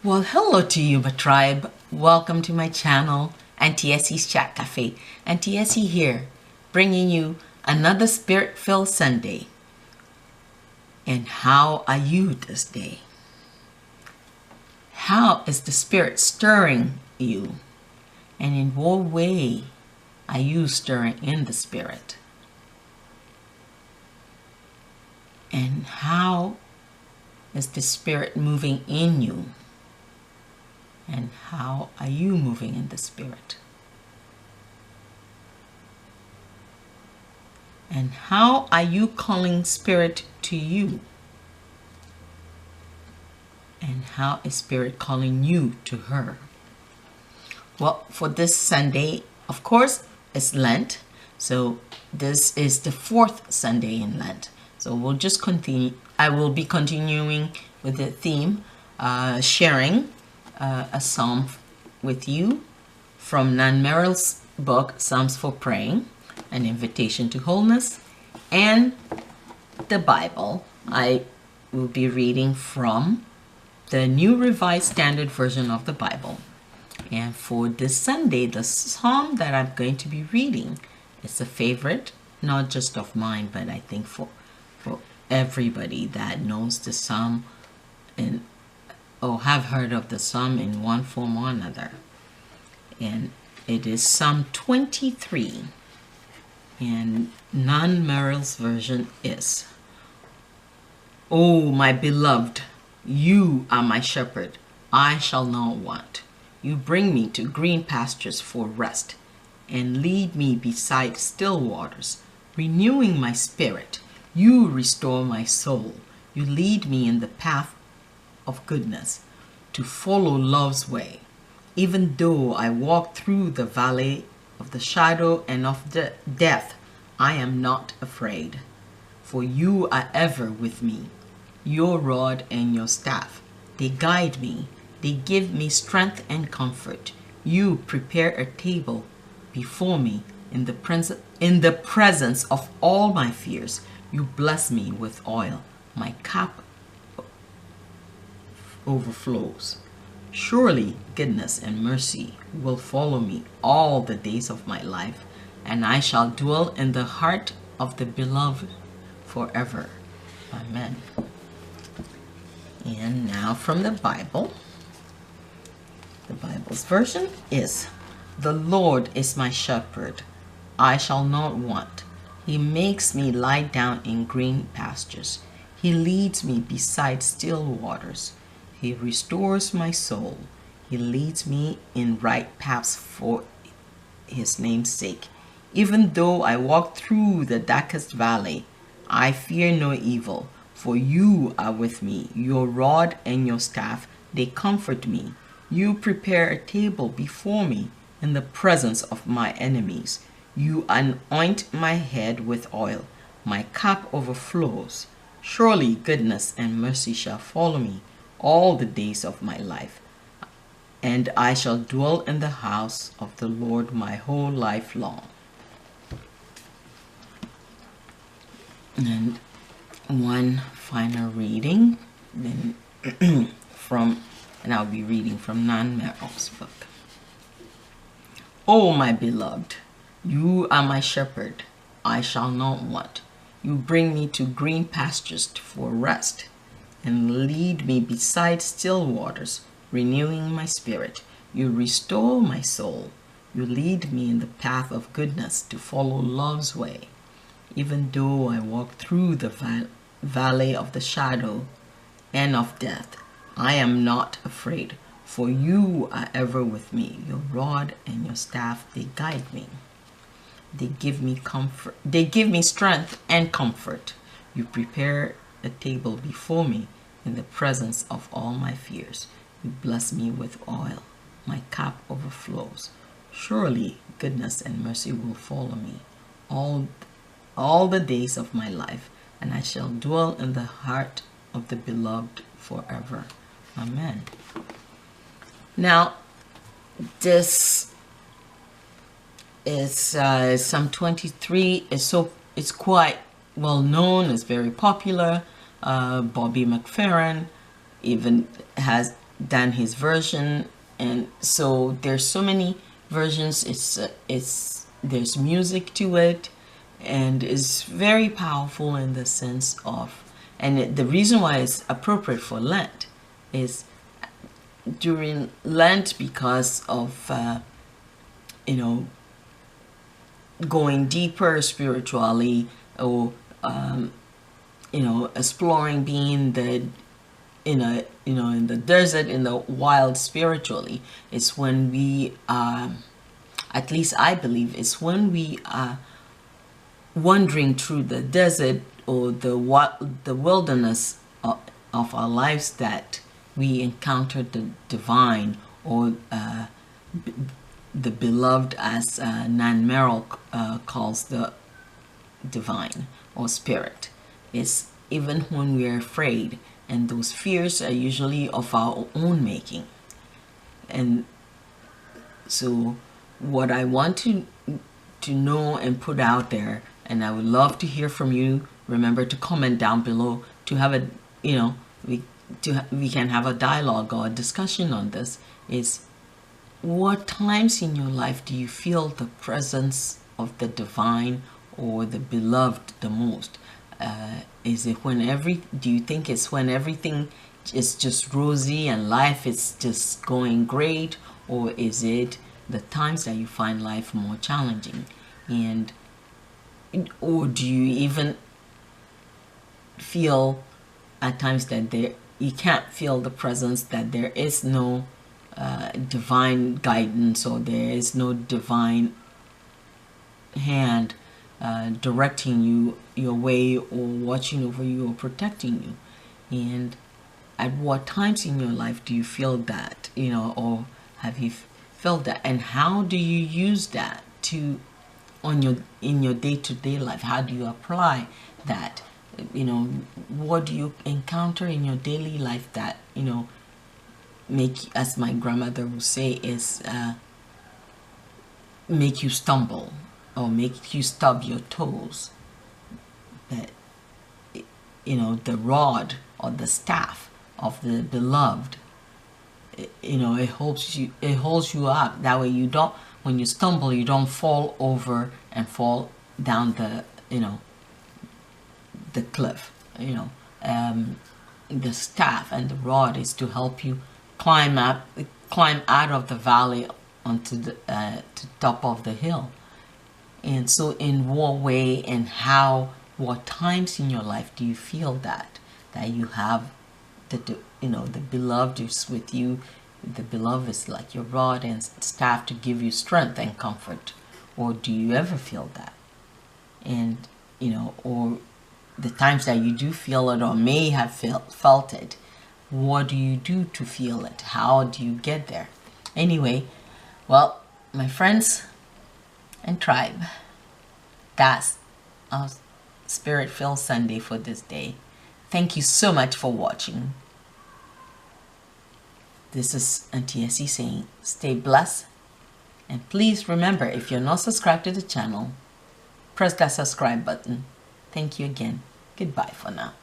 Well, hello to you, my tribe. Welcome to my channel, Auntie C's Chat Cafe. Auntie C here, bringing you another Spirit-filled Sunday. And how are you this day? How is the Spirit stirring you? And in what way are you stirring in the Spirit? And how is the Spirit moving in you? And how are you moving in the Spirit? And how are you calling Spirit to you? And how is Spirit calling you to her? Well, for this Sunday, of course, it's Lent. So this is the fourth Sunday in Lent. So we'll just continue. I will be continuing with the theme, sharing a psalm with you from Nan Merrill's book, Psalms for Praying, an invitation to wholeness, and the Bible. I will be reading from the New Revised Standard Version of the Bible. And for this Sunday, the psalm that I'm going to be reading is a favorite, not just of mine, but I think for everybody that knows the psalm or have heard of the psalm in one form or another. And it is Psalm 23. And Nan Merrill's version is, "O my beloved, you are my shepherd, I shall not want. You bring me to green pastures for rest, and lead me beside still waters, renewing my spirit. You restore my soul. You lead me in the path of goodness, to follow love's way. Even though I walk through the valley of the shadow and of death, I am not afraid. For you are ever with me. Your rod and your staff, they guide me. They give me strength and comfort. You prepare a table before me in the presence of all my fears. You bless me with oil. My cup overflows. Surely goodness and mercy will follow me all the days of my life, and I shall dwell in the heart of the beloved forever." Amen. And now from the Bible. The Bible's version is, "The Lord is my shepherd, I shall not want. He makes me lie down in green pastures. He leads me beside still waters. He restores my soul. He leads me in right paths for his name's sake. Even though I walk through the darkest valley, I fear no evil, for you are with me. Your rod and your staff, they comfort me. You prepare a table before me in the presence of my enemies. You anoint my head with oil. My cup overflows. Surely goodness and mercy shall follow me all the days of my life, and I shall dwell in the house of the Lord my whole life long." And one final reading then and I'll be reading from Nan Merrill's book. "O my beloved, you are my shepherd, I shall not want. You bring me to green pastures for rest, and lead me beside still waters, renewing my spirit. You restore my soul. You lead me in the path of goodness to follow love's way. Even though I walk through the valley of the shadow and of death, I am not afraid, for you are ever with me. Your rod and your staff, they guide me. They give me comfort. They give me strength and comfort. You prepare a table before me in the presence of all my fears. You bless me with oil. My cup overflows. Surely goodness and mercy will follow me all the days of my life, and I shall dwell in the heart of the beloved forever." Amen. Now, this is Psalm 23. It's quite well known. It's very popular. Bobby McFerrin even has than his version, and so there's so many versions. There's music to it, and it's very powerful in the sense of, and the reason why it's appropriate for Lent is during Lent, because of going deeper spiritually, or exploring, being in the desert, in the wild spiritually. It's when we at least I believe it's when we are wandering through the desert or the wilderness of our lives that we encounter the divine, or the beloved, as Nan Merrill calls the divine or spirit. It's even when we are afraid, and those fears are usually of our own making. And so what I want to know and put out there, and I would love to hear from you. Remember to comment down below to have a we can have a dialogue or a discussion on this. Is what times in your life do you feel the presence of the divine or the beloved the most? Is it do you think it's when everything is just rosy and life is just going great, or is it the times that you find life more challenging? And or do you even feel at times that you can't feel the presence, that there is no divine guidance, or there is no divine hand directing you your way, or watching over you, or protecting you? And at what times in your life do you feel that, or have you felt that, and how do you use that in your day-to-day life? How do you apply that? What do you encounter in your daily life that make, as my grandmother would say, is make you stumble or make you stub your toes? That the rod or the staff of the beloved, it holds you up. That way you don't, when you stumble, you don't fall over and fall down the cliff. The staff and the rod is to help you climb out of the valley onto the to top of the hill. And so in what way and what times in your life do you feel that you have the beloved is with you? The beloved is like your rod and staff to give you strength and comfort. Or do you ever feel that? And or the times that you do feel it, or may have felt it, what do you do to feel it? How do you get there? Anyway, well, my friends and tribe, that's our Spirit-filled Sunday for this day. Thank you so much for watching. This is Auntie C saying, stay blessed. And please remember, if you're not subscribed to the channel, press that subscribe button. Thank you again. Goodbye for now.